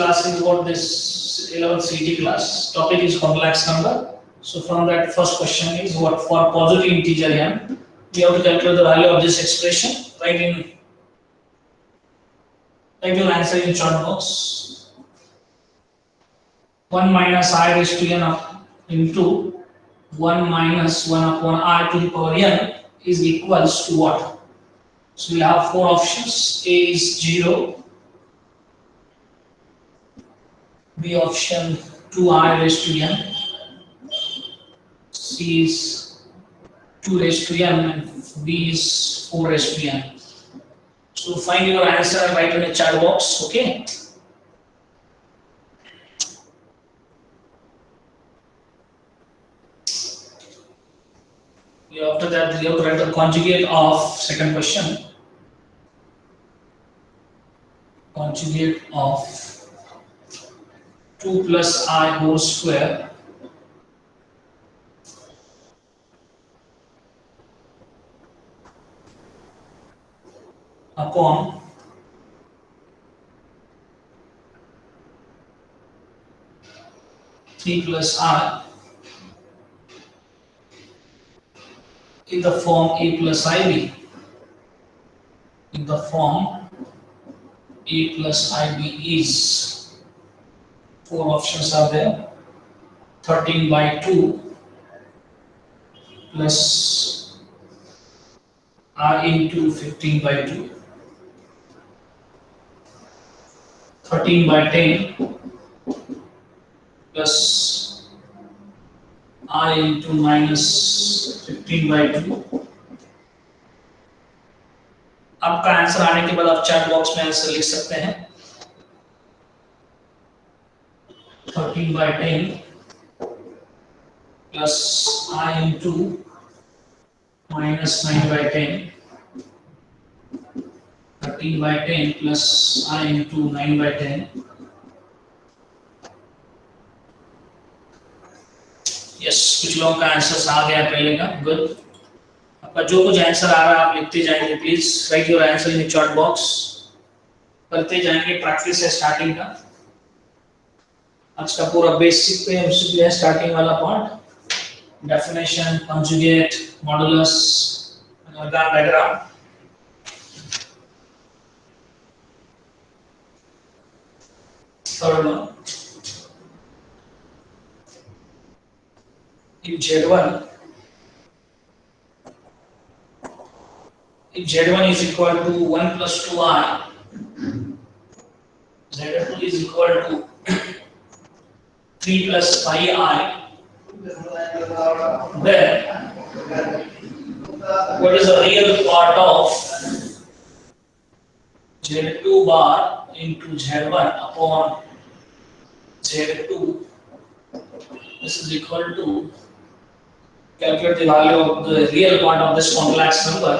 class is what this 11th CT class. Topic is complex number. So from that, first question is what for positive integer n, we have to calculate the value of this expression. Write your answer in chat box. 1 minus I raised to n into 1 minus 1 upon I to the power n is equals to what? So we have four options. A is 0, B option 2I raised to n, C is 2 raised to n, and B is 4 raised to n. So find your answer and write in the chat box, okay? After that, we have to write the conjugate of second question. Conjugate of 2 plus I whole square upon 3 plus I in the form A plus IB. In the form A plus IB is, four options are there. 13 by 2 plus I into 15 by 2. 13 by 10 plus I into minus 15 by 2. आपका answer आने के बाद आप chat box में answer लिख सकते हैं. 13 by 10 plus I into minus 9 by 10. 13 by 10 plus I into 9 by 10. Yes, कुछ लोगों का आंसर आ गया पहले का. गुड. आपका जो कुछ आंसर आ रहा है आप लिखते जाएंगे. Please right your answer in the chat box. करते जाएंगे. प्रैक्टिस है स्टार्टिंग का. आज का पूरा बेसिक पे एमसीक्यू है. स्टार्टिंग वाला part, definition, conjugate, modulus, organ diagram. Third one, if Z1 is equal to 1 plus 2I, Z2 is equal to 3 plus 5I, then what is the real part of Z2 bar into Z1 upon Z2? This is equal to, calculate the value of the real part of this complex number.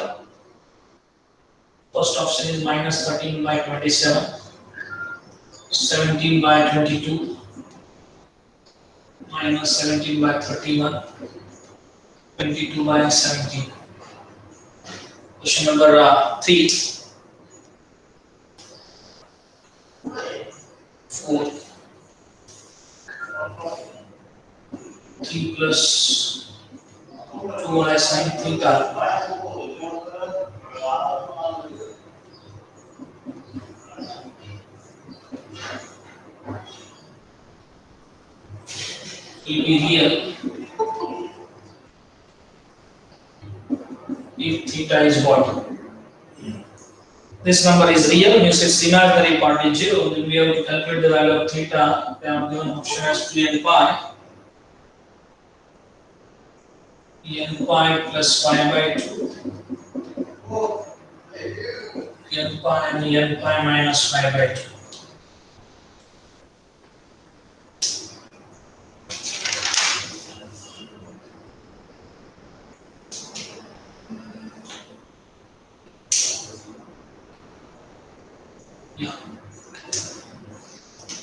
First option is minus 13 by 27, 17 by 22, minus 17 by 31, 22 by 17. Question number 3, 4. 3 plus 2I sin theta will be real if theta is what? This number is real, means its imaginary part is 0. Then we have to calculate the value of theta. They are given option as 2n pi. n pi plus pi by 2, n pi and n pi minus pi by 2.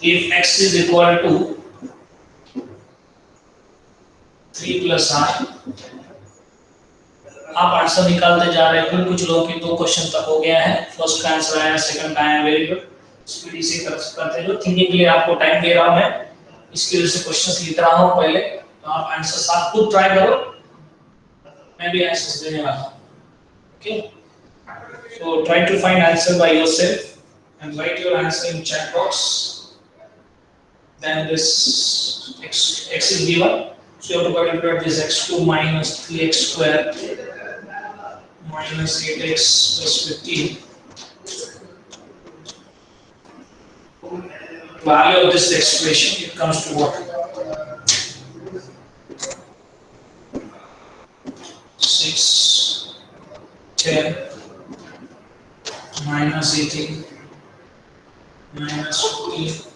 If x is equal to 3 plus I, आप answer निकालते जा रहे हैं. फिर कुछ लोगों के 2 question तक हो गया है. फर्स्ट का आंसर आया, सेकंड का आया. Very good. स्पीडी से करते जो थिंकिंग के लिए आपको टाइम दे रहा हूं मैं, इसकी वजह से क्वेश्चंस लिख रहा हूं पहले, तो आप आंसर्स आप खुद ट्राई करो, मैं भी आंसर्स देने वाला हूं. Okay, so try to find answer by yourself and write your answer in chat box. Then this x is given, so you have to calculate this x2 minus 3x square minus 8x plus 15. Value of this expression, it comes to what? 6, 10, minus 18, minus 15.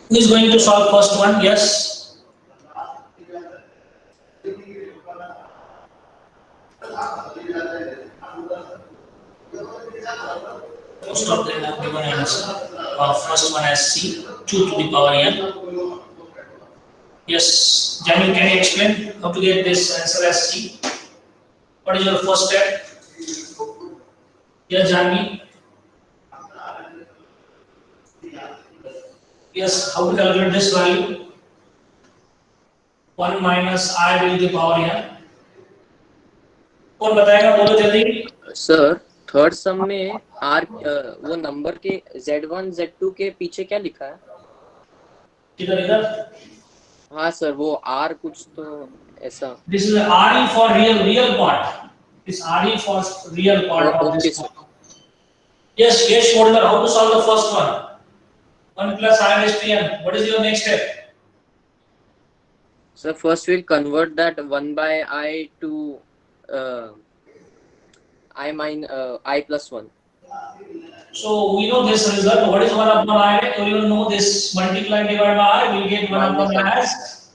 Who is going to solve first one? Yes. Most of them have given answer. First one as C, 2 to the power n. Yes, Jamil, can you explain how to get this answer as C? What is your first step? Yes, Jamil. Yes, how to calculate this value? 1 minus I will the power n. कौन बताएगा, बोलो जल्दी. Sir third सम में are वो number के Z1 Z2 के पीछे क्या लिखा है? किधर इधर? हाँ सर, वो आर कुछ तो ऐसा. This is RE for real part. This RE for real part of this part. Yes, yes, Shoulder. How to solve the first one? 1 plus I raised to n. What is your next step? So first we'll convert that 1 by I to I plus 1. So we know this result. What is 1 upon I? So you know this multiply divided by I. We'll get 1 upon I as.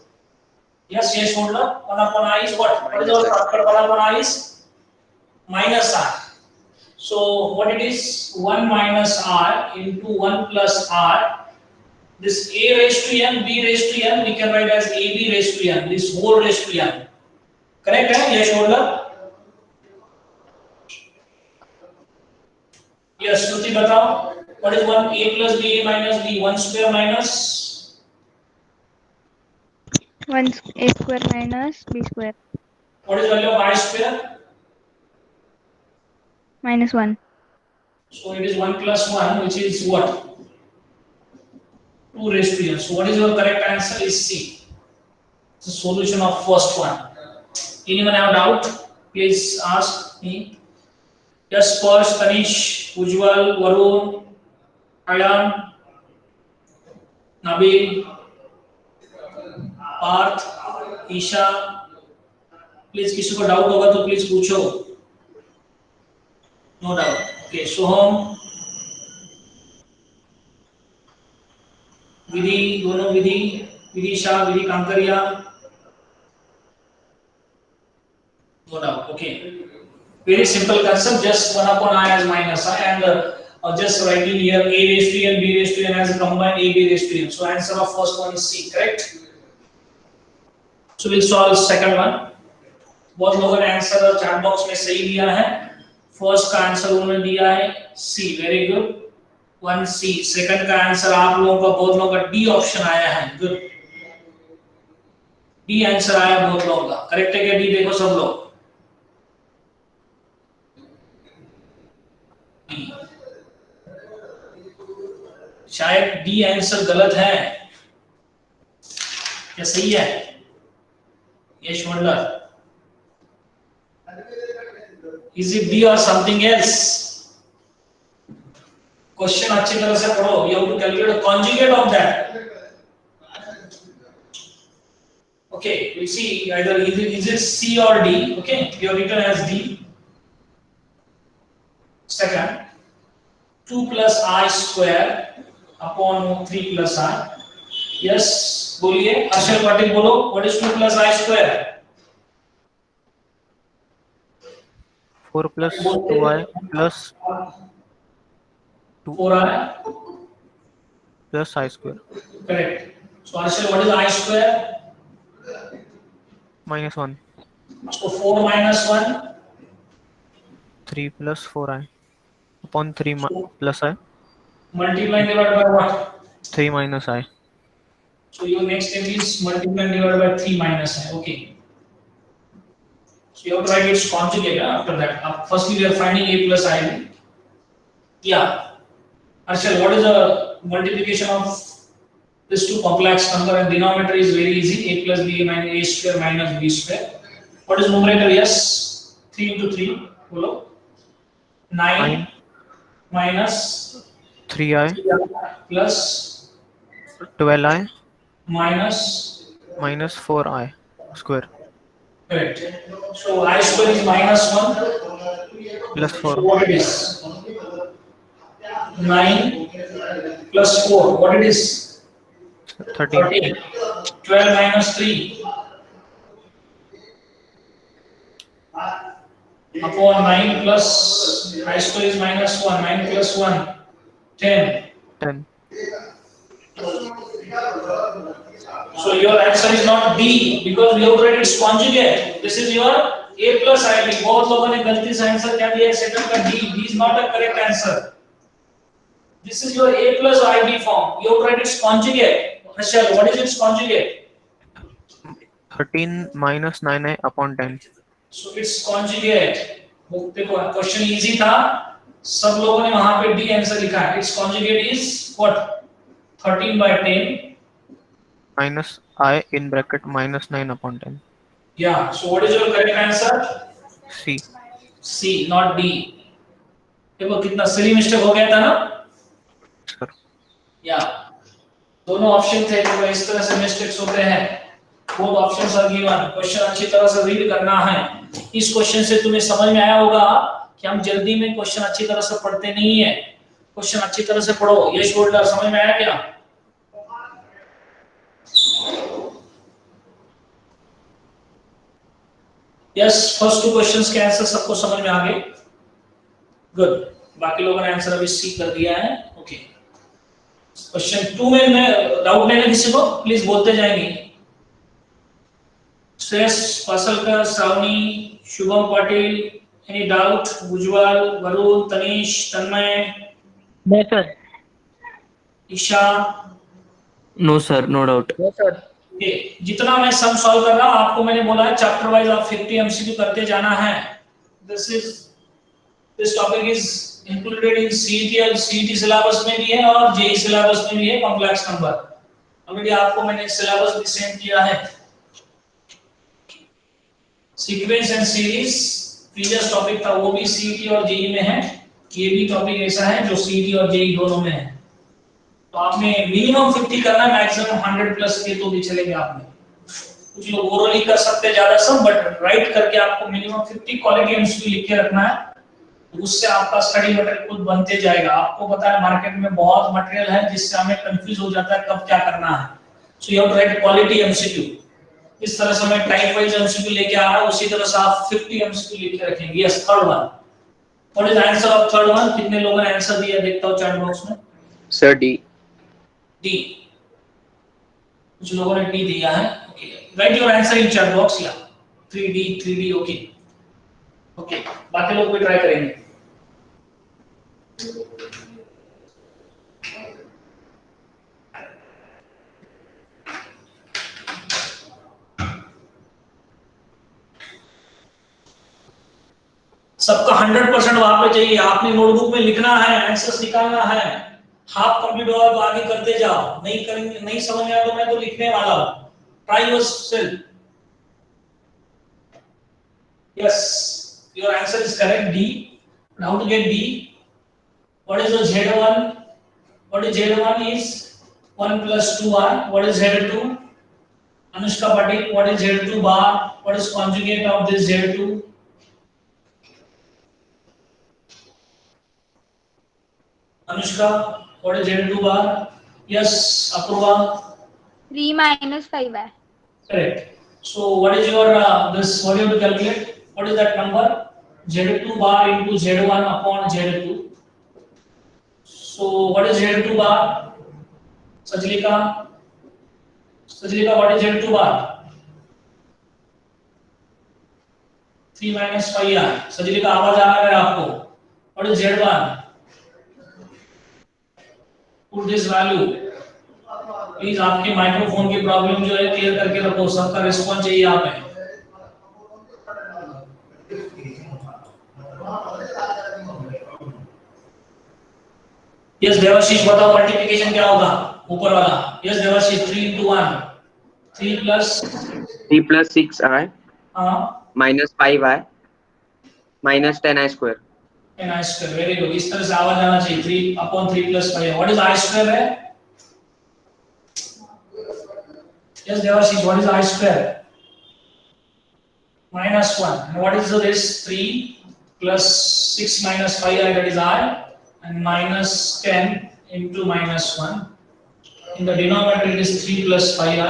Yes, yes, Shoulder. 1 upon I is what? What is our factor? 1 upon I is minus I. So what it is? 1 minus R into 1 plus R. This A raised to n, B raised to n, we can write as AB raised to n. This whole raised to n. Correct? Yes, Shoulder? Yes, Shruti, batao. What is 1? A plus B minus B. 1 square minus? 1 A square minus B square. What is value of I square? Minus 1. So it is 1 plus 1, which is what? 2 raised to n. So what is your correct answer? Is C. It's the solution of first one. Anyone have doubt? Please ask me. Yes, Spurs, Tanish, Ujjwal, Varun, Ayan, Nabil, Parth, Isha. Please किसी को doubt होगा तो please पूछो. No doubt. Okay, Soham, Vidhi, दोनों Vidhi, Vidisha, Vidhi Kankaria. No doubt. Okay, very simple concept, just 1 upon I as minus I, and just writing here A raised to n, B raised to n as a combined A, B raised to n. So answer of first one is C, correct? So we'll solve second one. बहुत लोगों ने answer chat box में सही दिया है. First का answer उन्होंने दिया है सी, वेरी गुड. 1 सी. सेकंड का आंसर आप लोगों का, बहुत लोगों का डी ऑप्शन आया है. गुड, डी आंसर आया बहुत लोगों का. करेक्ट है क्या डी? देखो सब लोग. शायद डी आंसर गलत है क्या सही है? यश मंडल, is it D or something else? Question अच्छी तरह से पढ़ो. You have to calculate the conjugate of that. Okay, we see either is it C or D. Okay, we have written as D. Second, 2 plus I square upon 3 plus I. Yes, बोलिए. अर्शल पाटिल बोलो. What is 2 plus I square? 4 plus 2i plus 2 4i. plus I square Correct. So Arshil, what is I square? minus 1. So 4 minus 1. 3 plus 4i upon 3 So plus I. multiply divided by what? 3 minus I. So your next step is multiply divided by 3 minus I. Okay. So you have to write its conjugate after that. Firstly, we are finding a plus ib. Yeah. Arshil, what is the multiplication of this two complex number, and denominator is very easy, a plus b minus a square minus b square. What is numerator? Yes, 3 into 3. Bolo. 9 9 minus 3i 3 plus 12i minus. minus 4i square Correct. So I square is minus 1. plus So 4 what it is? 9 plus 4. What it is? 13 13. 12 minus 3 upon 9 plus I square is minus 1. 9 plus 1. 10. 10 So your answer is not D because we have to write its conjugate. This is your A plus IB. बहुत लोगों ने गलती से answer क्या दिया है? Second का D. D is not a correct answer. This is your A plus IB form. You have to write its conjugate. Harshal, what is its conjugate? 13 minus 9i upon 10 So its conjugate. देखो question easy था, सब लोगों ने वहां पे D answer लिखा है. Its conjugate is what? 13 by 10. minus I in bracket minus 9 upon 10. Yeah. So what is your correct answer? C. C, not D. देखो कितना सिली मिस्टेक हो गया था ना? Sir. या दोनों ऑप्शन थे, तो इस तरह से मिस्टेक्स होते हैं. Both options are given. Question अच्छी तरह से रीड करना है. इस क्वेश्चन से तुम्हें समझ में आया होगा कि हम जल्दी में क्वेश्चन अच्छी तरह से पढ़ते नहीं है. क्वेश्चन अच्छी तरह से पढ़ो. ये शोल्डर समझ में आया क्या? यस, फर्स्ट टू क्वेश्चंस के आंसर सबको समझ में आ गए. गुड. बाकी लोगों ने आंसर अभी सी कर दिया है. ओके. क्वेश्चन 2 में मैं डाउट लेना किसी को प्लीज बोलते जाएंगे. Shreyas Pasalkar, Shravani, Shubham Patil, any doubt? Ujjwal, Varun, Tanish, Tanmay, No, sir. Isha. No, sir. No doubt. No sir. Okay. जितना मैं सम सॉल्व कर रहा हूं आपको मैंने बोला है चैप्टर वाइज आप 50 एमसीक्यू करते जाना है. This topic is included in CET और सीईटी सिलेबस में भी है और जेई सिलेबस में भी है. कॉम्प्लेक्स नंबर ऑलरेडी आपको मैंने सिलेबस भी सेंड किया है. Sequence and series previous topic था, वो भी सीईटी और जेई में है. ये भी टॉपिक ऐसा है जो सीईटी और जेई दोनों में है. तो आपने मिनिमम 50 करना है, मैक्सिमम 100 प्लस के तो भी चलेंगे. आपने कुछ लोग ओरली कर सकते हैं ज्यादा सब, बट राइट करके आपको मिनिमम 50 क्वालिटी एमसीक्यू लिख के रखना है. उससे आपका स्टडी मटेरियल खुद बनते जाएगा. आपको पता है मार्केट में बहुत मटेरियल है जिससे हमें कंफ्यूज हो जाता है कब क्या करना है. So you have to write quality MCQ. इस तरह से मैं टाइप वाइज एमसीक्यू लेके आ रहा हूं, उसी तरह से आप 50 एमसीक्यू लिख के रखेंगे. Yes, third one. What is answer of third one? कितने लोगों ने आंसर दिया देखता हूं चैट बॉक्स में. Sir D. डी. कुछ लोगों ने डी दिया है. Okay, right your answer in chat box. या 3D. Okay okay. बाकी लोग भी ट्राई करेंगे. सबका 100% वहां पे चाहिए. आपने नोटबुक में लिखना है, आंसर्स निकालना है. हाफ कंप्लीट होगा तो आगे करते जाओ. नहीं करेंगे, नहीं समझ में आया तो मैं तो लिखने वाला हूं. Try yourself. Yes, your answer is correct. D. How to get D? What is the Z1? What is Z1 is 1 plus 2R. What is Z2? Anushka Patil, what is Z2 bar? What is conjugate of this Z2? Anushka, what is Z2 bar? Yes, Apurva. 3 minus 5 है. Correct. So what is your this? What you have to calculate? What is that number? Z2 bar into Z1 upon Z2. So what is Z2 bar? Sajlika, Sajlika, what is Z2 bar? 3 minus 5 r. Sajlika, आवाज आ रहा है आपको? What is Z1? Put this value. Please आपके microphone की problem जो है clear करके रखो, सबका रिस्पॉन्स चाहिए आप है। यस देवाशीष बताओ मल्टीप्लिकेशन क्या होगा ऊपर वाला। Yes Devashish 3 into 1 3 plus 3 plus 6i हाँ minus 5i minus 10i square. and I square very good. इस तरह से आवाज आना चाहिए 3 upon 3 plus 5 what is I square है। Yes Devashish what is I square minus 1 and what is this 3 plus 6 minus 5i that is I and minus 10 into minus 1 in the denominator it is 3 plus 5i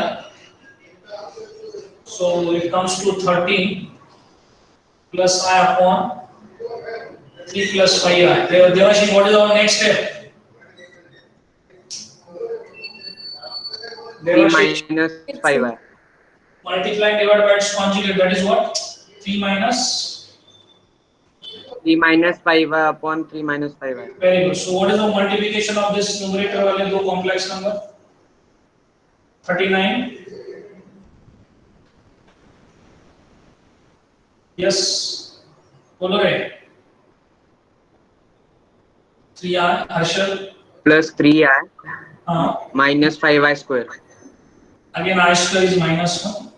so it comes to 13 plus I upon 3 plus 5i. Devashish, what is our next step? 3 Devashish, minus 5i. multiplying divided by its conjugate, that is what? 3 minus? 3 minus 5i upon 3 minus 5i. Very good. So what is the multiplication of this numerator वाले दो complex number? 39. Yes. बोलो रे. 3i. Harshal. Plus 3i minus 5i square. Again I square is minus 1.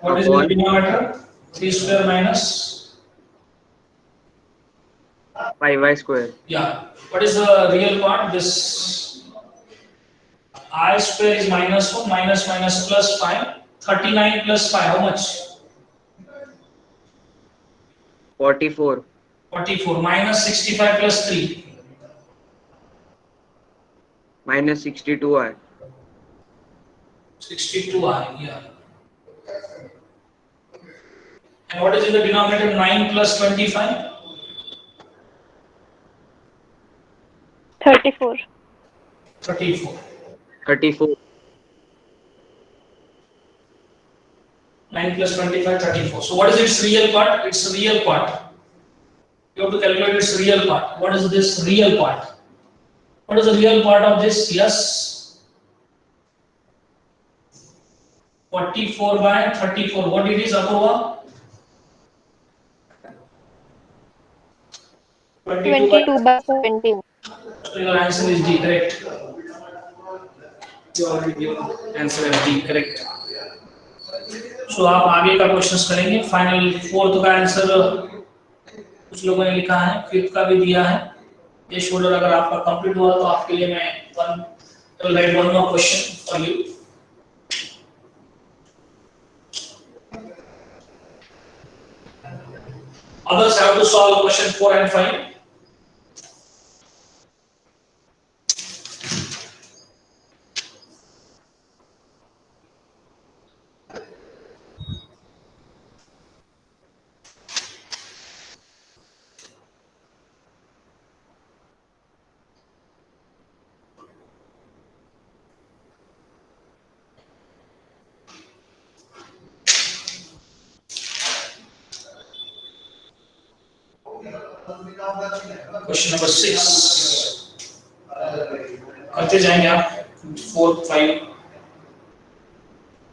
What is the Upon denominator? 3 square minus 5i square. yeah. What is the real part? This I square is minus 1 minus minus plus 5. 39 plus 5 how much? 44 44 minus 65 plus 3. minus 62i. 62i, yeah. And what is in the denominator? 9 plus 25? 34. 34. 34 9 plus 25, 34. So what is its real part? Its real part. You have to calculate its real part. What is this real part? What is the real part of this? Yes. 44 by 34. What it is, Apurva? 22 by 17. So your answer is D, correct? You already given answer as D, correct? So आप आगे का questions करेंगे। Final fourth का answer कुछ लोगों ने लिखा है, फिफ्थ का भी दिया है। ये शोल्डर अगर आपका कंप्लीट हुआ तो आपके लिए मैं right one more question for you. Others have to solve question 4 and 5. Question number 6 करते जाएंगे आप 4 5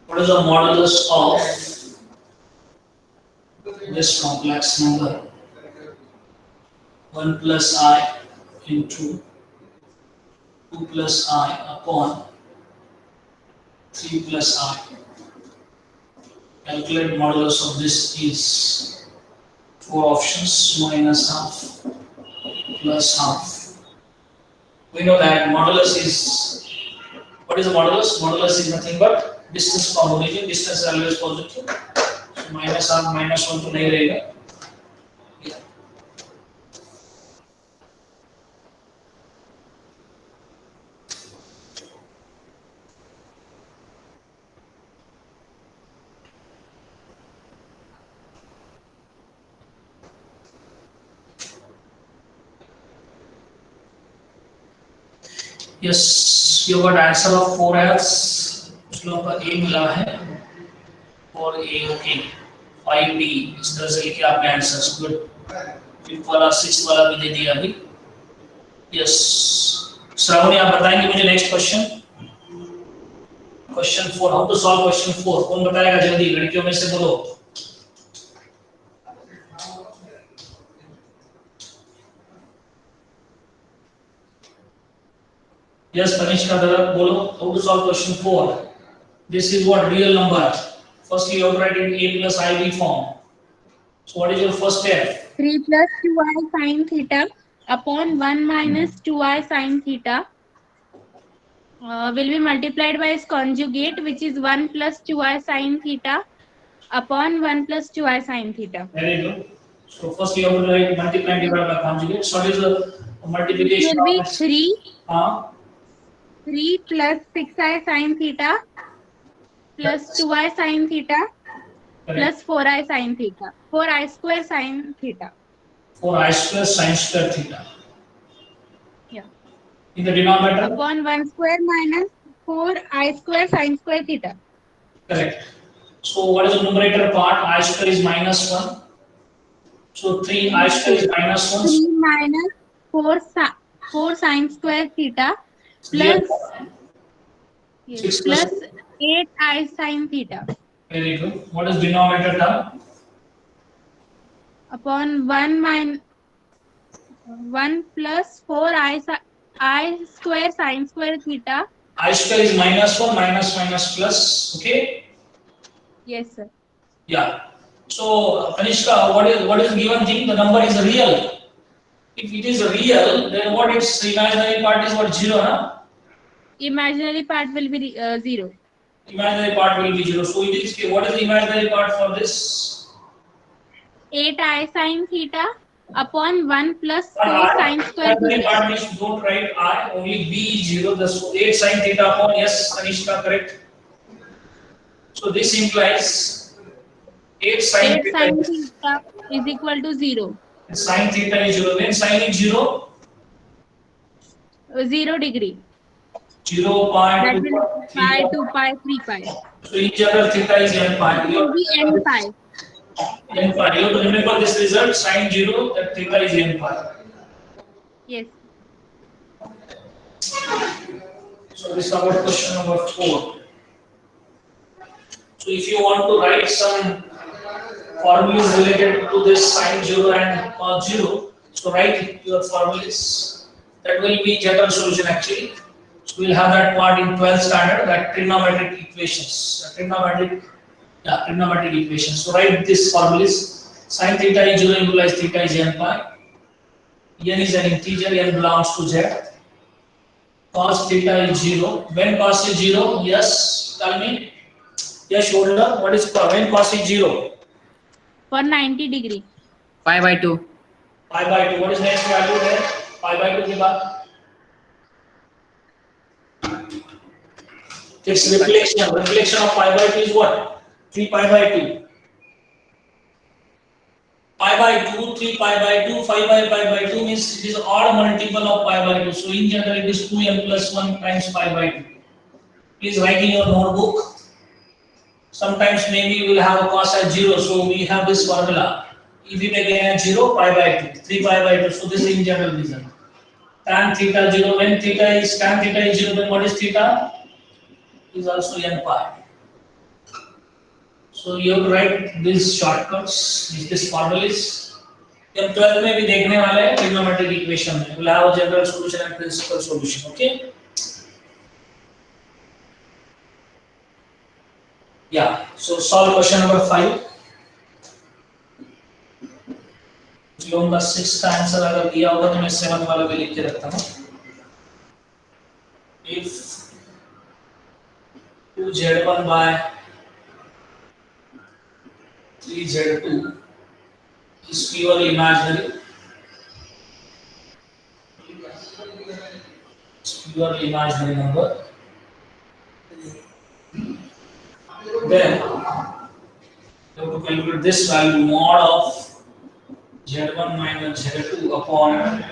what is the modulus of this complex number 1 plus I into 2 plus I upon 3 plus I. Calculate modulus of this is 4 options minus half plus half. We know that modulus is, what is the modulus? Modulus is nothing but distance from origin. Distance is always positive. So minus half minus 1 तो नहीं रहेगा. Yes, you got answer of 4s. कुछ लोगों का A मिला है 4A, okay. 5B इस तरह से लिखे आपने आंसर्स. गुड. 5th वाला 6th वाला भी दे दिया अभी. यस, श्रावणी आप बताएंगे मुझे next question. Question 4, how to solve question 4. कौन बताएगा जल्दी, लड़कियों में से बोलो. यस, तनिष्का दरद बोलो. How to solve question 4. This is what real number. Firstly you write in a plus ib form. So what is your first step? 3 plus 2i sin theta upon 1 minus 2i sin theta will be multiplied by its conjugate, which is 1 plus 2i sin theta upon 1 plus 2i sin theta. Very good. So first you have to write multiply and divide by conjugate. So what is the It multiplication will be of 3 plus 6i sin theta plus 2i sin theta plus 4i sin theta. 4i square sin theta. 4i square sin square theta. Yeah. In the denominator? Upon 1 square minus 4i square sin square theta. Correct. So what is the numerator part? I square is minus 1. So 3i square is minus 1. 3 minus 4 sin square theta plus, yes, 6 plus 8i sin theta. Very good. What is denominator term? Upon 1 plus 4i square sin square theta. I square is minus 1, minus minus plus. Okay? Yes, sir. Yeah. So Kanishka, what is given thing? The number is real. If it is real, then what its imaginary part is what? 0, na? Imaginary part will be 0. Imaginary part will be 0. So it is, what is the imaginary part for this? 8i sin theta upon 1 plus 4 sin square Imaginary theta. part means don't write I, only B is 0. The 8 sin theta upon, yes, Kanishka, correct. So this implies 8 sin 8 theta. sin theta is equal to 0. Sin theta is 0. When sin is 0? 0 degree. 0 That point will be pi, 2 pi, 3 pi. So in general theta is n pi. It will be n pi. N pi. You have to remember this result, sin 0, that theta is n pi. Yes. So this is about question number 4. So if you want to write some formulas related to this sin 0 and cos 0, so write your formulas. That will be general solution actually. So we'll have that part in 12th standard, that trigonometric equations. Trigonometric equations. So write this formulas. Sin theta is 0 implies theta is n pi. N is an integer, n belongs to z. Cos theta is 0. When cos is 0, yes, tell me. Yes, shoulder, what is when cos is 0? For 90 degree. Pi by 2. Pi by 2. What is next value there? Pi by 2 के बाद its reflection. Reflection of pi by 2 is what? 3 pi by 2. Pi by 2, 3 pi by 2, 5 by pi by 2 means it is odd multiple of pi by 2. So in general it is 2n plus 1 times pi by 2. Please write in your notebook. Sometimes maybe we will have a cos at 0. So we have this formula. If it again at 0, pi by 2, 3 pi by 2. So this is in general result. Tan theta 0. When tan theta is 0, then what is theta? Is also n pi. So you have to write these shortcuts, this formulas. हम 12 में भी देखने वाले हैं trigonometric equation में. We'll have a general solution and principal solution. Okay? Yeah. So solve question number 5. लोगों का 6 का आंसर अगर दिया होगा तो मैं 7 वाला भी लिख के रखता हूँ. If 2z1 by 3z2 is purely imaginary. It's purely imaginary number. Then you have to calculate this value mod of z1 minus z2 upon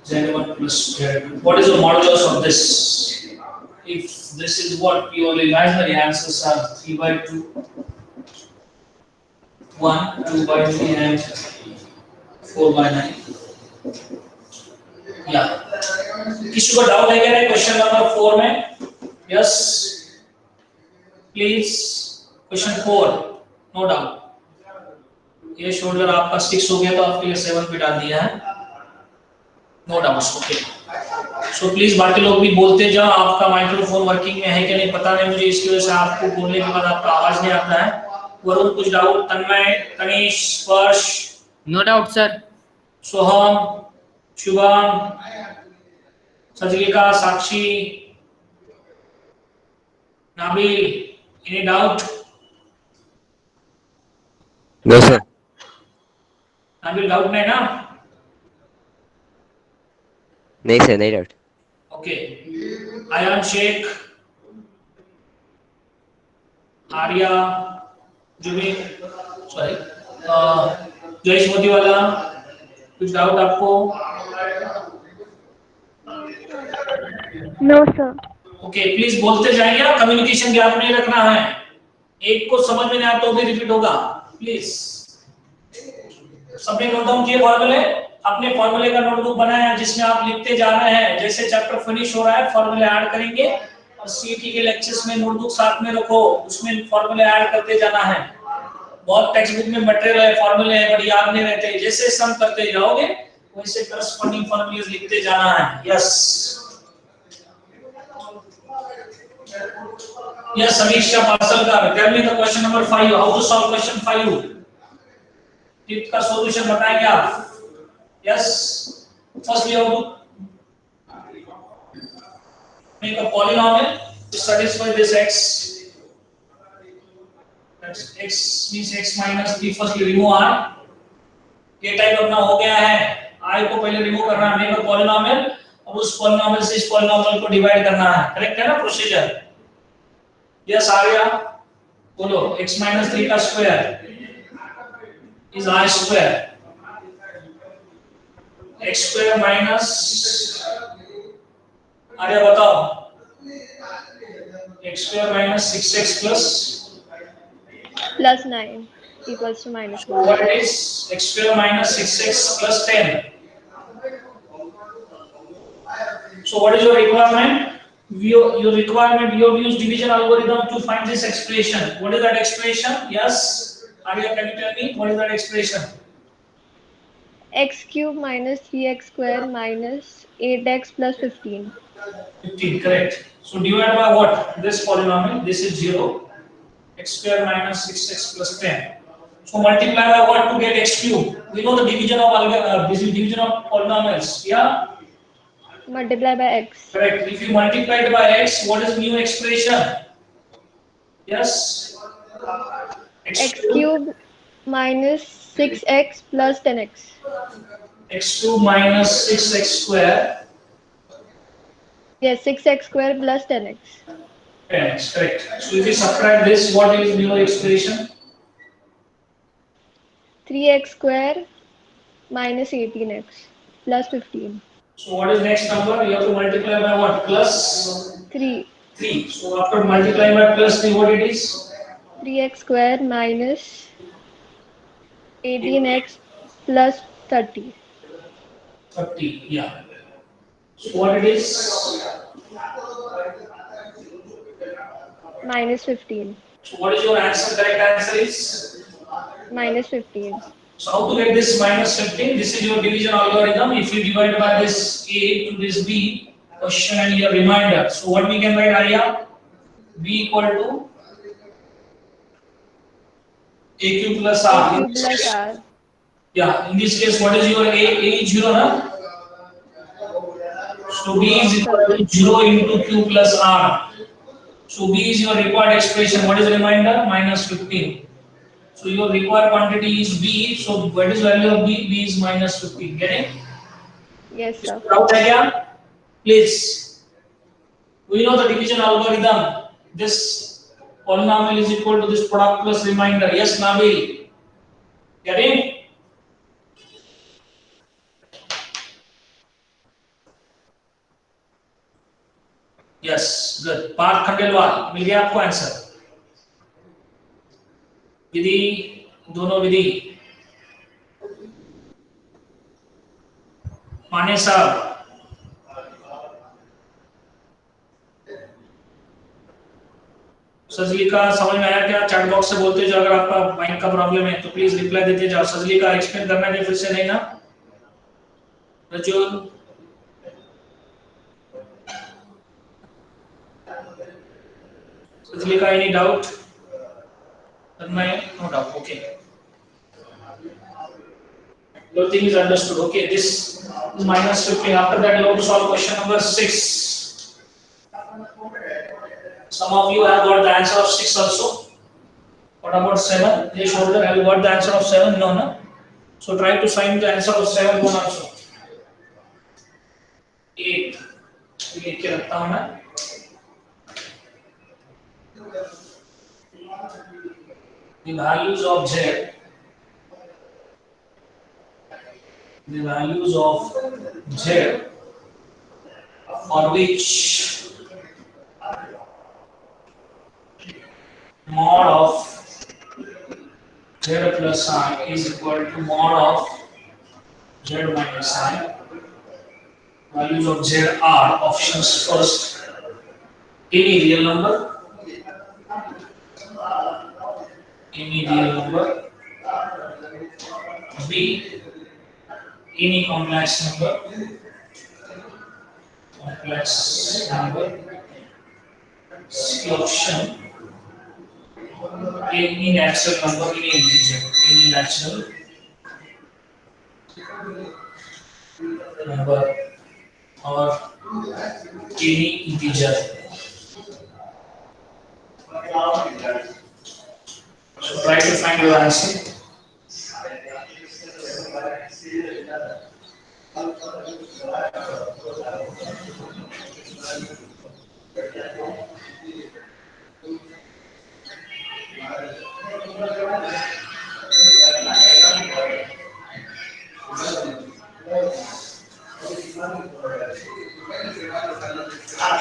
Z1 plus Z2. What is the modulus of this? If this is what your imaginary answers are 3 by 2, 1, 2 by 3 and 4 by 9. Yeah. किसी को doubt है क्या नहीं question number 4 में? Yes. Please. Question 4. No doubt. ये shoulder आपका 6 हो गया तो आपके लिए 7 पे डाल दिया है. No doubts. Okay. So please बाकी लोग भी बोलते जाओ. आपका माइक्रोफोन वर्किंग में है कि नहीं पता नहीं मुझे, इसकी वजह से आपको बोलने के बाद आपका आवाज नहीं आता है. वरुण कुछ doubt? Tanmay, Tanish, Sparsh? No doubt sir. Soham, Shubham, Sajgika, Sakshi, Nabil, any doubt? No sir. Nabil doubt नहीं ना? नहीं सर, नहीं doubt. Okay. Ayan Sheikh, Arya, Zubin, sorry, Jayesh Motiwala, कुछ डाउट आपको? No, sir. ओके. प्लीज बोलते जाइए, कम्युनिकेशन गैप नहीं रखना है. एक को समझ में नहीं आता तो भी रिपीट होगा. प्लीज सबने नोट डाउन किए फॉर्मूले? अपने फॉर्मूले का नोटबुक बनाया जिसमें आप लिखते जा रहे हैं. जैसे चैप्टर फिनिश हो रहा है फॉर्मूले ऐड करेंगे और सीईटी के लेक्चर्स में नोटबुक साथ में रखो, उसमें फॉर्मूले ऐड करते जाना है. बहुत टेक्स्ट बुक में मटेरियल है, फॉर्मूले हैं बट याद नहीं रहते. जैसे सम करते जाओगे वैसे करस्पॉन्डिंग फॉर्मूलेस लिखते जाना है. Yes. Yes Sameeksha Pasalkar, tell me the question number 5. How to solve question 5? Tip का सॉल्यूशन बताएंगे आप? Yes. First we have to make a polynomial to satisfy this x. That's x means x minus 3. First we remove r. ये type अपना हो गया है. I को पहले रिमूव करना है. make a polynomial और उस polynomial से इस polynomial को डिवाइड करना है. करेक्ट है ना प्रोसीजर? यस आर्या बोलो. x minus 3 का square is r square. x square minus, Arya बताओ, x square minus 6x plus Plus 9 equals to minus 1. what is x square minus 6x plus 10? So what is your requirement? Your requirement, you have used division algorithm to find this expression. What is that expression? Yes, Arya, can you tell me what is that expression? X cube minus 3x square minus 8x plus 15. 15, correct. So divide by what? This polynomial, this is 0. X square minus 6x plus 10. So multiply by what to get x cube? We know the division of division of polynomials. Yeah? Multiply by x. Correct. If you multiply it by x, what is new expression? Yes? X cube minus 6x plus 10x. X cube minus 6x square. Yes, 6x square plus 10x. 10x, correct. So if you subtract this, what is new expression? 3x square minus 18x plus 15. So what is next number? You have to multiply by what? Plus 3. 3. So after multiplying by plus 3, what it is? 3x square minus 18x plus 30. 30, yeah. So what it is? Minus 15. So what is your answer? Correct answer is? Minus 15. So how to get this minus 15? This is your division algorithm. If you divide by this A to this B, question and your reminder. So what we can write, Arya? B equal to A cube plus R. A cube plus R. Yeah, in this case, what is your A? A is 0, na? So B is equal to 0 into Q plus R. So B is your required expression. What is the reminder? Minus 15. So your required quantity is B. So what is value of B? B is minus 15. Get it? Yes, sir. Doubt hai kya? Please. We know the division algorithm. This polynomial is equal to this product plus remainder. Yes, Nabil. Get it? Yes good. Parth Khandelwal, मिल गया आपको answer? विधि, दोनों विधि। माने साहब, सजली का समझ में आया क्या? चैट बॉक्स से बोलते जाओ, अगर आपका माइंड का प्रॉब्लम है तो प्लीज रिप्लाई देते जाओ। सजली का एक्सप्लेन करना है फिर से, नहीं ना? रजूल, सजली का any doubt? No doubt. Okay. Everything is understood. Okay. This is minus 15. After that, you have to solve question number 6. Some of you have got the answer of 6 also. What about 7? They showed that have you got the answer of 7? No, no. So try to find the answer of 7 one also. 8. लिख के रखता हूँ मैं। The values of Z, the values of Z for which mod of Z plus I is equal to mod of Z minus I. Values of Z are options first, any real number, any real number, B, any complex number, C option, any natural number, any integer, any natural number or any integer. So try to find your answer.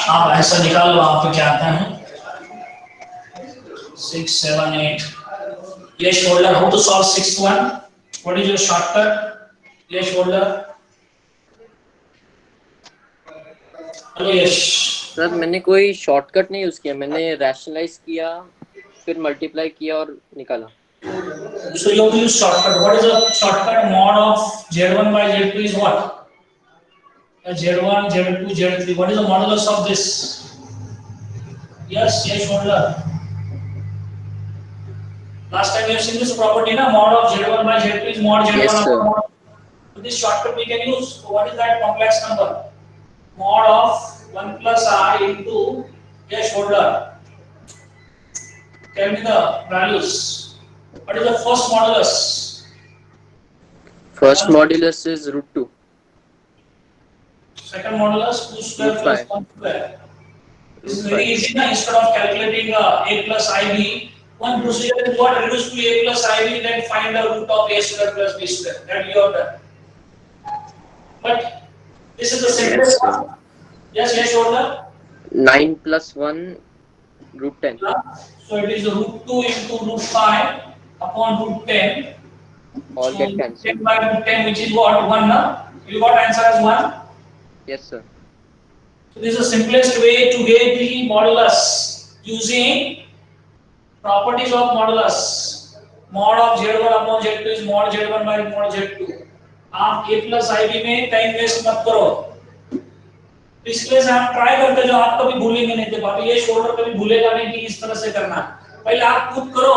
आप ऐसा निकाल लो, आप पे क्या आता है? 6, 7, 8. Yes, Holder, how to solve 6th one? What is your shortcut? Yes, Holder. Hello, yes. Sir मैंने कोई शॉर्टकट नहीं यूज किया, मैंने रैशनलाइज किया, फिर मल्टीप्लाई किया और निकाला। So you have to use shortcut. What is the shortcut? Mod of Z1 by Z2 is what? Z1, Z2, Z3. What is the modulus of this? Yes, yes, Holder. Last time you have seen this property, na? Mod of Z1 by Z2 is mod Z1 Yes, sir. upon mod. So this shortcut we can use. So what is that complex number? Mod of 1 plus I into yes, Holder. Tell me the values. What is the first modulus? First modulus is √2. Second modulus 2 square Root plus 5. 1 square. This is very easy, na? Instead of calculating a plus ib, one procedure is what? Reduce to a plus ib, then find the root of a square plus b square. That you have done. But this is the simplest Yes, one. Yes, yes, Holder. 9 plus 1 √10. So it is √2 into √5 upon √10. All So get cancelled. 10 by √10, which is what? 1, na? You got answer as 1. Yes, sir. So this is the simplest way to get the modulus using properties of modulus. Mod of Z1 upon Z2 is mod Z1 by mod Z2. आप a plus ib में time waste मत करो। इसलिए से आप try करते जो आप कभी भूलेंगे नहीं थे बाबा, ये शोल्डर कभी भूलेगा नहीं कि इस तरह से करना। पहले आप खुद करो,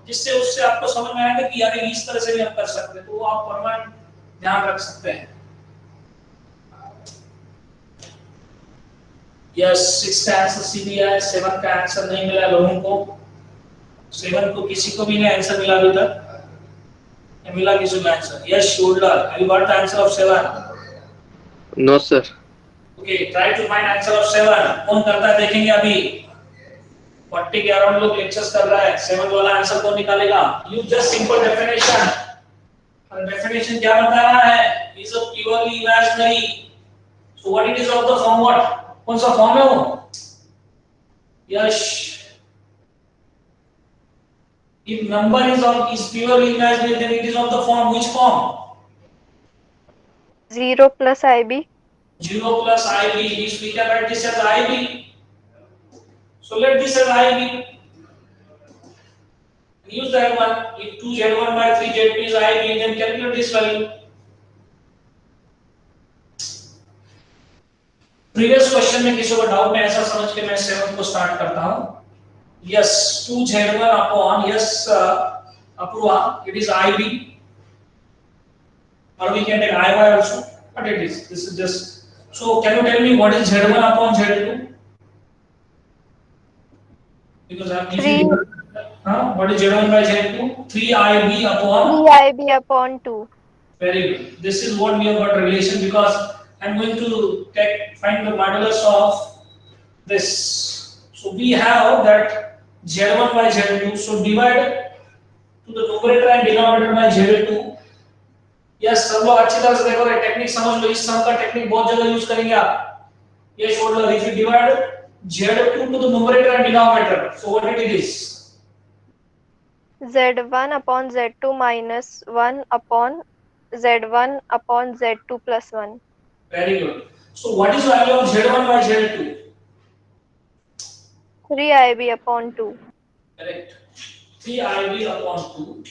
जिससे उससे आपको समझ में आएगा कि यार इस तरह से भी हम कर सकते हैं, तो आप परमानेंट ध्यान रख सकते हैं। यस, 6 का आंसर सी दिया है, 7 का आंसर नहीं मिला लोगों को। 7 को किसी को भी नहीं आंसर मिला अभी तक। मिला किसी को answer? Yes, shoulder, have you got the answer of 7? No, sir. Okay, try to find answer of 7। कौन करता है देखेंगे अभी। 40 के अराउंड लोग लेक्चर्स कर रहा है। 7 वाला आंसर कौन निकालेगा? Use just simple definition. और डेफिनेशन क्या बता रहा है? Is a purely imaginary. So what it is of the form what? कौन सा फॉर्म है वो? Yash. If number is purely imaginary, then it is of the form, which form? 0 plus IB. 0 plus IB, which we can write this as IB. So let this as IB. Use that one. If 2Z1 by 3Z2 is IB, then calculate this value. Previous question में किसी को doubt है ऐसा समझ के मैं 7 को start करता हूं. Yes, 2Z1 upon, yes, Apurva, it is IB, or we can take IY also, but it is, this is just, so can you tell me what is Z1 upon Z2? Because I am using, what is Z1 by Z2? 3IB upon 3IB upon 2. Very good. This is what we have got relation, because I'm going to find the modulus of this. So we have that Z1 by Z2. So divide to the numerator and denominator by Z2. Yes, सब लोग अच्छी तरह से देखो, ये technique समझ लो. इस सम का टेक्निक बहुत जगह यूज करेंगे आप. ये छोड़ लो. If you divide Z2 to the numerator and denominator, so what it is? Z1 upon Z2 minus 1 upon Z1 upon Z2 plus 1. Very good. So what is the value of Z1 by Z2? 3IB upon 2. Correct. 3IB upon 2.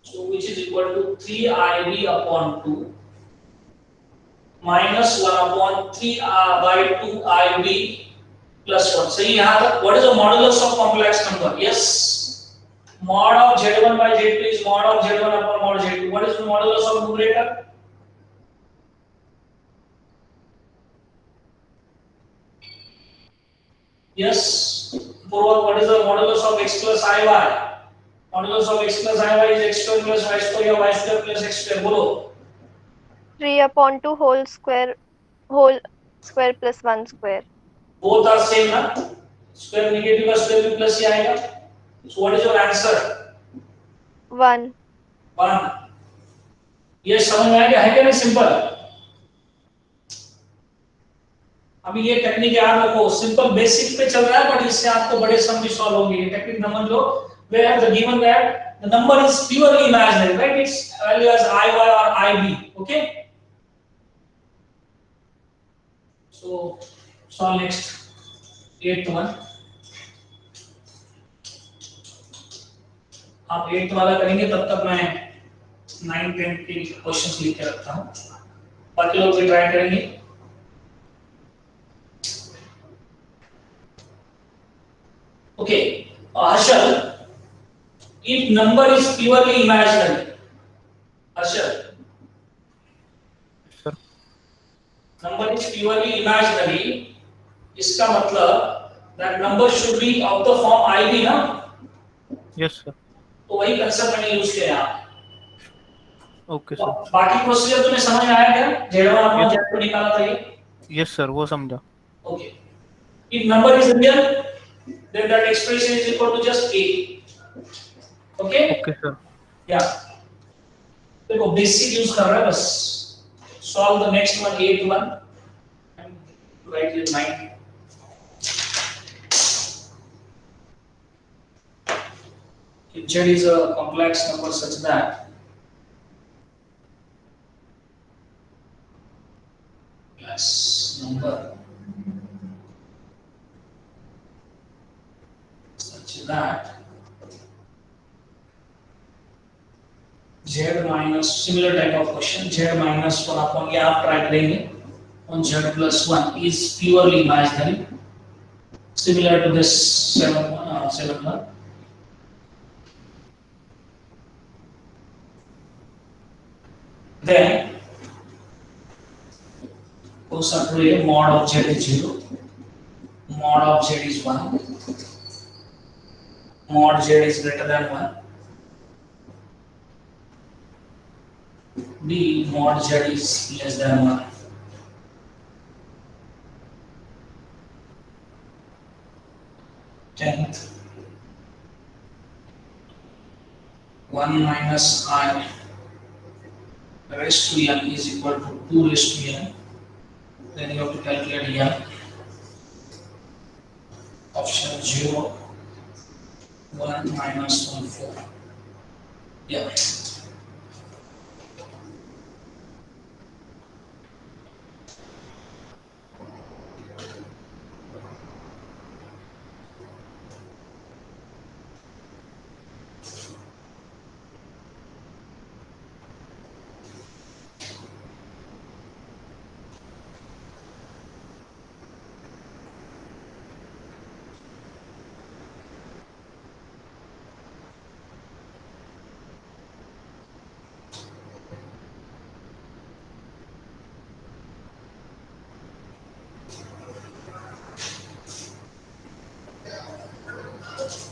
So which is equal to 3IB upon 2 minus 1 upon 3 by 2IB plus 1. So here, what is the modulus of complex number? Yes. Mod of Z1 by Z2 is mod of Z1 upon mod Z2. What is the modulus of numerator? Yes. What is the modulus of x plus iy? Modulus of x plus iy is x square plus y square or y square plus x square. Bolo. 3 upon 2 whole square plus 1 square. Both are same, na? Square negative or square plus ही आएगा. So what is your answer? 1. 1. ये समझ में आएगा है क्या नहीं? Simple. अभी ये टेक्निक याद रखो, सिंपल बेसिक पे चल रहा है, बट इससे आपको बड़े सम भी सॉल्व होंगे. ये टेक्निक समझ लो. Where the given that the number is purely imaginary, right? Its value as IY or IB. Okay. So solve next 8th one. आप 8th वाला करेंगे तब तक मैं 9, 10 के क्वेश्चंस लिख के रखता हूँ. बाकी लोग भी ट्राई करेंगे. Okay, Harshal, if number is purely imaginary, Harshal, Sir. number is purely imaginary, इसका मतलब that number should be of the form IB, ना? Yes, sir. तो वही कंसेप्ट मैंने यूज किया यहाँ. Okay, sir. बाकी प्रोसीजर तुम्हें समझ में आया क्या? Z1 अपॉन Z2 निकाला था ये. Yes, sir. वो समझा. Okay. If number is real, then that expression is equal to just A. Okay? Okay, sir. Yeah. देखो बेसिक यूज कर रहा है बस. Solve the next one, 8th one, and write it 9. If Z is a complex number such that number such that Z minus, similar type of question, Z minus 1 upon, ये आप try करेंगे, on Z plus 1 is purely imaginary, similar to this 7 one. Then consider mod of Z is 0, mod of Z is 1, mod Z is greater than 1, B mod Z is less than 1. Tenth, 1 minus I raised to n is equal to 2 raised to n. Then you have to calculate n. Option 0, 1 minus 1, 4. Yeah.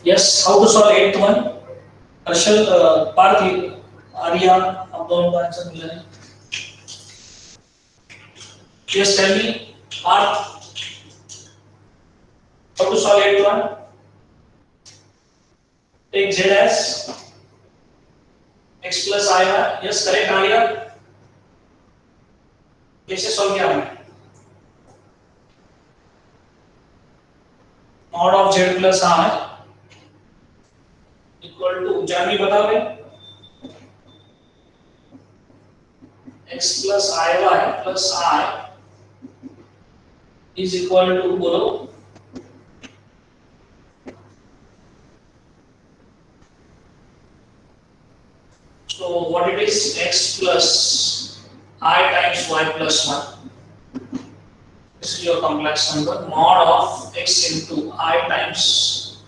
Yes, how to solve 8th one? Arshal, Parth, Arya, आप दोनों का answer मिल रहा है. Yes, tell me, Parth, how to solve 8th one? Take Z as x plus I y. Yes, correct, Arya. कैसे solve किया हमने? Mod of Z plus I equal to, Janvi बताओगे? X plus IY plus I is equal to, बोलो. So what it is? X plus I times Y plus 1. This is your complex number. Mod of X into I times.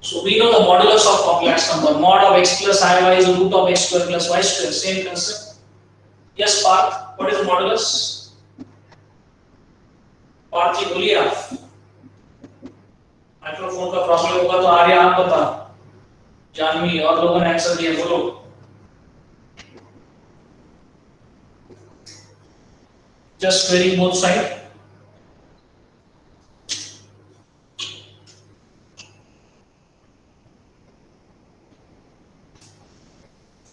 So we know the modulus of complex number. Mod of X plus IY is root of X square plus Y square. Same concept. Yes, Parth, what is the modulus? Partha जी बोलिए आप. Microphone का problem होगा तो आर्या आप बता. जानवी और लोगों ने आंसर दिया, बोलो. Just query both side.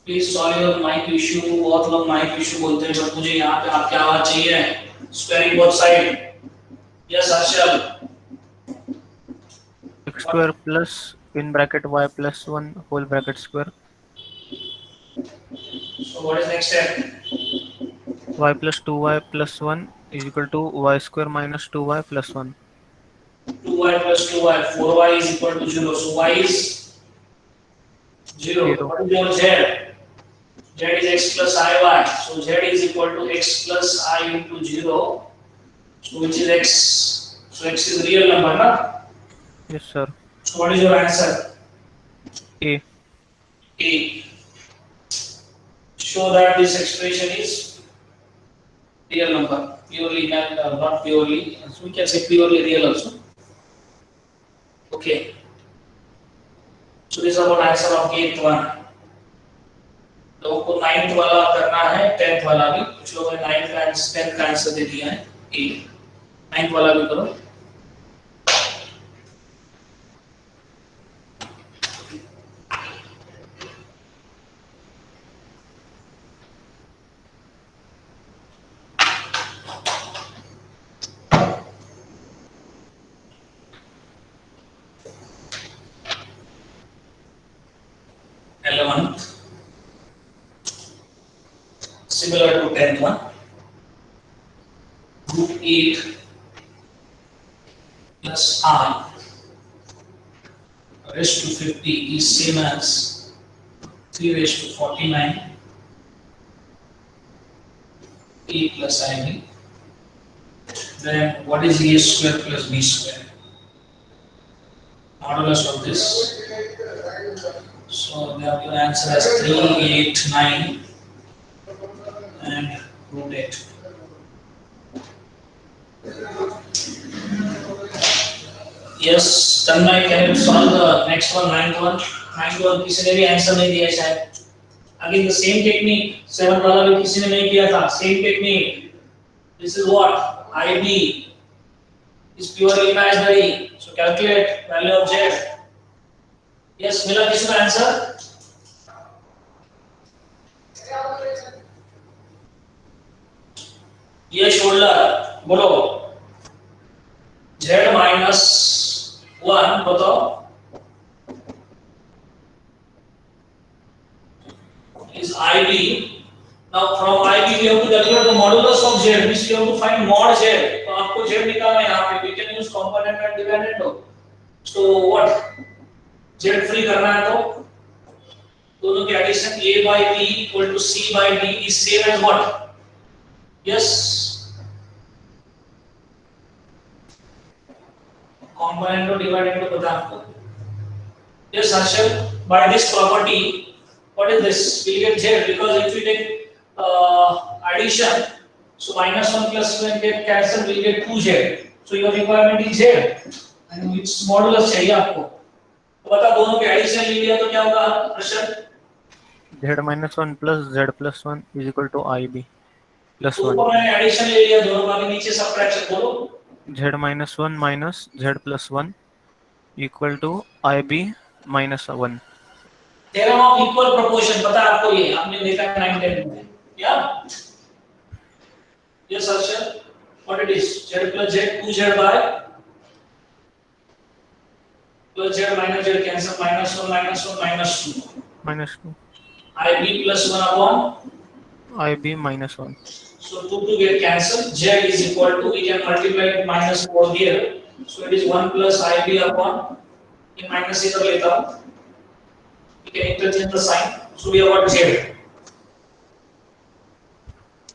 Please solve your mic issue. बहुत लोग mic issue बोलते हैं, बट मुझे यहाँ पे आपकी आवाज चाहिए. Squaring both side. Yes, Arshal. x square plus in bracket y plus 1 whole bracket square. So what is next step? Y plus 2y plus 1 is equal to y square minus 2y plus 1. 2y plus 2y, 4y is equal to 0. So y is 0. Zero. What is your z? Z is x plus iy. So z is equal to x plus I into 0. So which is x? So x is real number, na? Yes, sir. So what is your answer? A. A. Show that this expression is real number. Purely, not purely. So we can say purely real also. Okay. So this is about answer of 8th one. लोगों को 9th वाला करना है, 10th वाला भी. कुछ लोगों ने 9th का 10th का आंसर दे दिया है. 9th वाला भी करो. Similar to 10th one. Root 8 plus I raised to 50 is same as 3 raised to 49 A plus IB. Then what is A square plus B square? Modulus of this. So they have given answer as 389 and root 8. Yes, Tanmay, can you solve the next one, 9th one? 9th one किसी ने भी answer नहीं दिया शायद. Again the same technique. 7 वाला भी किसी ने नहीं किया था. Same technique. This is what? IB is purely imaginary. So calculate value of Z. Yes, मिला किसी का आंसर? ये शोल्डर बोलो. Z minus 1 बताओ is IB. Now from IB we have to calculate the modulus of Z, means we have to find mod Z. तो आपको Z निकालना है यहाँ पे, we can use component and dividend. So what? Z free करना है तो दोनों के addition A by B equal to C by D is same as what? Yes. Component और dividend को पता आपको. Yes, Harshal. By this property, what is this? We'll get Z because if we take addition, so -1 plus 1 get cancel, we'll get 2Z. So your requirement is Z, and its modulus चाहिए आपको. तो बता दोनों के addition ले लिया तो क्या होगा प्रश्न? Z-1 plus Z+1 is equal to IB plus तो 1. मैंने एडिशन ले लिया दोनों का, भी नीचे सबट्रैक्शन बोलो. Z-1 minus Z+1 equal to IB minus 1. Theorem of equal proportion पता है आपको, ये आपने देखा है 9 10 में. या yes Harshal, what it is? Z plus Z 2Z by plus Z minus Z cancel, -1 -2 Minus 2. IB plus 1 upon, IB minus 1. so 2 get cancelled. Z is equal to, we can multiply it -4 here, so it is 1 plus IB upon, ये minus इधर लेता हूं, we can interchange the sign, so we have got Z.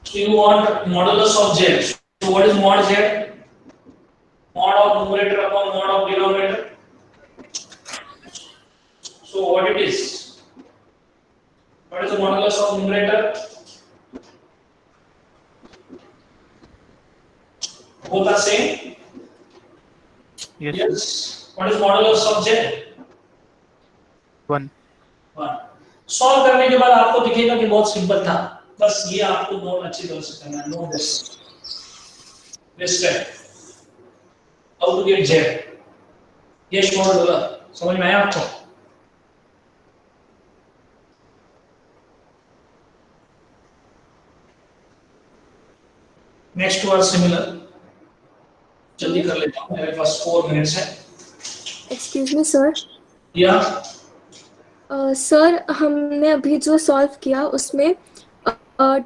So you want modulus of Z. So what is mod Z? Mod of numerator upon mod of denominator. So what it is? What is the modulus of numerator? Both are same? Yes. Yes. What is modulus of Z? 1. 1. Solve करने के बाद आपको दिखेगा कि बहुत simple था, बस ये आपको नोट अच्छी तरह से करना है. No this step, how to get Z. ये शॉर्ट बोला, समझ में आया आपको? नेक्स्ट वर्ड सिमिलर, जल्दी कर लेता हूँ, मेरे पास 4 मिनट्स है. Excuse me sir. या सर हमने अभी जो सॉल्व किया उसमें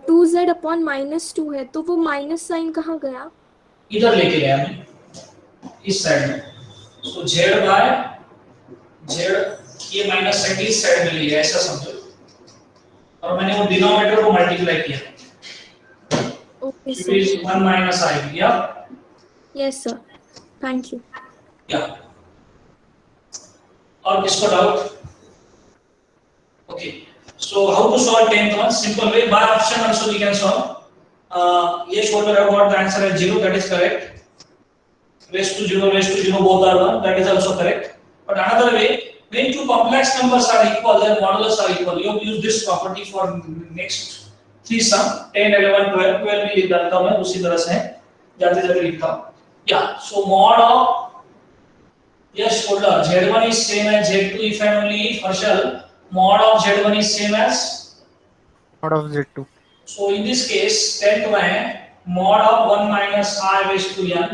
2z अपॉन -2 है, तो वो माइनस साइन कहाँ गया? इधर लेके गया मैं, इस साइड में. सो Z बाय Z, ये माइनस साइन इस साइड में लिया, ऐसा समझो, और मैंने वो डिनोमिनेटर को मल्टीप्लाई किया. Okay So it is 1 minus IB. Yeah. Yes sir, thank you. Yeah. और किसको doubt? Okay. So how to solve 10th one? Simple way. By option also we can solve. Yes, whatever I got the answer as 0. That is correct. Raised to 0, both are 1. That is also correct. But another way, when two complex numbers are equal, their modulus are equal. You have to use this property for next 3 sum. 10, 11, 12. 12 भी लिख देता हूँ मैं उसी तरह से, जाते जाते लिखता हूँ. Yeah. So mod of, yes, folder Z1 is same as Z2 if and only if, Harshal, mod of Z1 is same as Mod of Z2. So in this case 10th में mod of 1 minus I raised to n,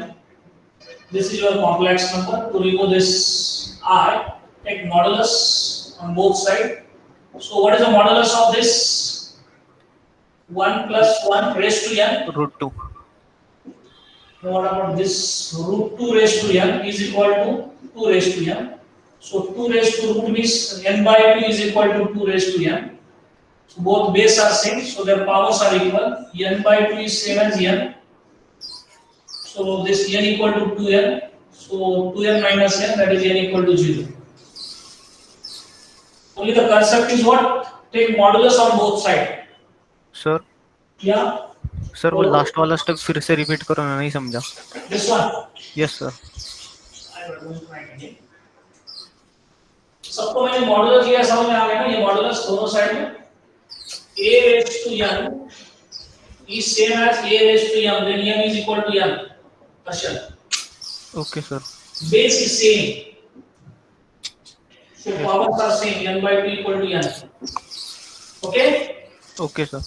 this is your complex number. To remove this I, take modulus on both sides. So what is the modulus of this? 1 plus 1 raised to n. Root 2. What about this? Root 2 raised to n is equal to 2 raised to n. So 2 raised to root means n by 2 is equal to 2 raised to n. So both base are same, so their powers are equal. N by 2 is same as n. So this n equal to 2n. So 2n minus n, that is n equal to 0. Only the concept is what? Take modulus on both sides. Sir Yeah. Sir वो last वाला step फिर से repeat करो, मैं नहीं समझा. This one. Yes sir. I will write again. सबको मैंने मॉडुलस किया, समझ में आ गया ना? ये मॉडुलस दोनों साइड में a raised to n is same as a raised to m, then m is equal to n. Question. Okay sir. Base is same, so powers are same. N by 2 equal to n. Okay. Okay sir.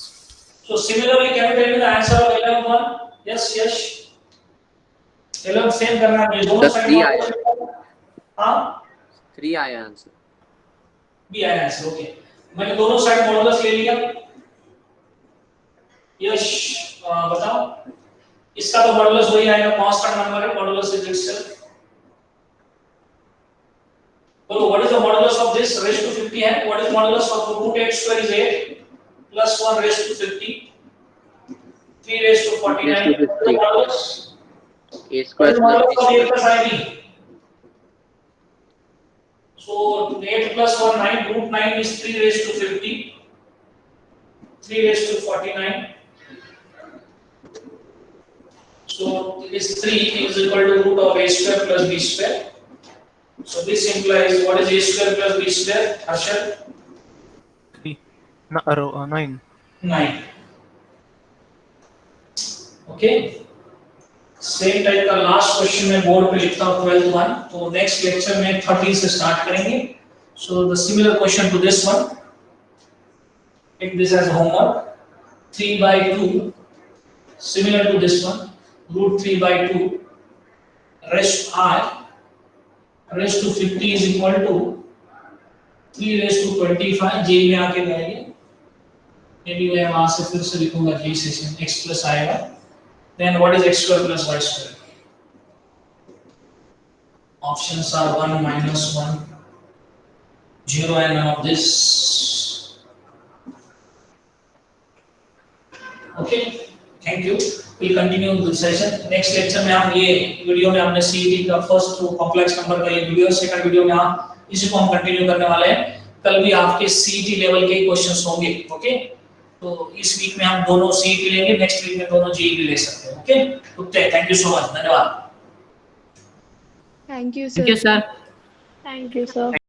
So similarly, can you tell me the answer of 11th one? Yes, yes. 11th same करना है, दोनों Just side three में. हाँ 3 आया answer. B आया answer. Okay, मैंने दोनों side modulus ले लिया। यश बताओ, इसका तो मॉडुलस वही आएगा, कांस्टेंट नंबर है, मॉडुलस इज इटसेल्फ। बोलो what is the modulus of this raise to 50 है, what is modulus of root 8 square is 8 plus 1 raise to 50 3 raise to 49 modulus a square modulus of plus a plus ib। So 8 plus 1 9, root 9 is 3 raised to 50, 3 raised to 49. So this 3 is equal to root of a square plus b square. So this implies what is a square plus b square? Harshad? 3 9 9. Okay. Same type का last question मैं board पे लिखता हूँ 12th one, तो next lecture में 13 से start करेंगे। So the similar question to this one, take this as homework. 3/2 similar to this one, root 3/2 raised r raised to 50 is equal to 3 raised to 25। जे में आके जाएंगे, मे बी मैं वहां से फिर से लिखूंगा जी सेशन x प्लस आएगा। Then what is x square plus y square? Options are 1 minus 1, 0 and none of this. Okay, thank you. We'll continue the session. Next lecture में हम ये वीडियो में हमने CET का फर्स्ट कॉम्प्लेक्स नंबर का ये video, second video में हम इसी को हम कंटिन्यू करने वाले हैं। कल भी आपके CET लेवल के क्वेश्चंस होंगे। ओके, तो इस वीक में हम दोनों CET लेंगे, नेक्स्ट वीक में दोनों JEE भी ले सकते हैं। Okay, thank you so much, धन्यवाद। Thank you, Thank you, sir. sir. Thank you, sir.